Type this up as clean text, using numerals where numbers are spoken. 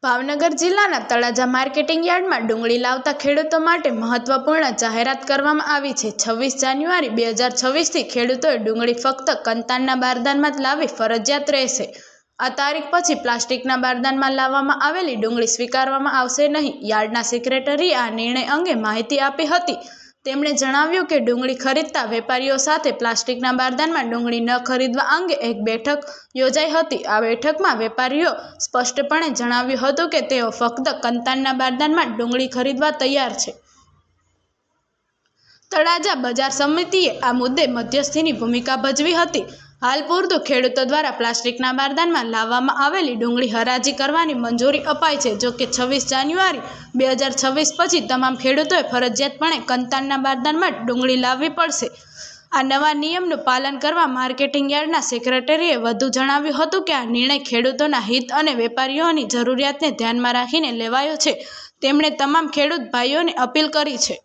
ભાવનગર જિલ્લાના તળાજા માર્કેટિંગ યાર્ડમાં ડુંગળી લાવતા ખેડૂતો માટે મહત્વપૂર્ણ જાહેરાત કરવામાં આવી છે। 26 જાન્યુઆરી 2026થી ખેડૂતોએ ડુંગળી ફક્ત કંતાનના બારદાનમાં જ લાવવી ફરજિયાત રહેશે। આ તારીખ પછી પ્લાસ્ટિકના બારદાનમાં લાવવામાં આવેલી ડુંગળી સ્વીકારવામાં આવશે નહીં। યાર્ડના સેક્રેટરીએ આ નિર્ણય અંગે માહિતી આપી હતી। તેમણે જણાવ્યું કે ડુંગળી ખરીદતા વેપારીઓ સાથે પ્લાસ્ટિકના બારદાનમાં ડુંગળી ન ખરીદવા અંગે એક બેઠક યોજાઈ હતી। આ બેઠકમાં વેપારીઓ સ્પષ્ટપણે જણાવ્યું હતું કે તેઓ ફક્ત કંતાનના બારદાનમાં ડુંગળી ખરીદવા તૈયાર છે। તળાજા બજાર સમિતિએ આ મુદ્દે મધ્યસ્થીની ભૂમિકા ભજવી હતી। હાલ પૂરતું ખેડૂતો દ્વારા પ્લાસ્ટિકના બારદાનમાં લાવવામાં આવેલી ડુંગળી હરાજી કરવાની મંજૂરી અપાઈ છે। જો કે 26 જાન્યુઆરી 2026 પછી તમામ ખેડૂતોએ ફરજિયાતપણે કંતાનના બારદાનમાં ડુંગળી લાવવી પડશે। આ નવા નિયમનું પાલન કરવા માર્કેટિંગ યાર્ડના સેક્રેટરીએ વધુ જણાવ્યું હતું કે આ નિર્ણય ખેડૂતોના હિત અને વેપારીઓની જરૂરિયાતને ધ્યાનમાં રાખીને લેવાયો છે। તેમણે તમામ ખેડૂત ભાઈઓને અપીલ કરી છે।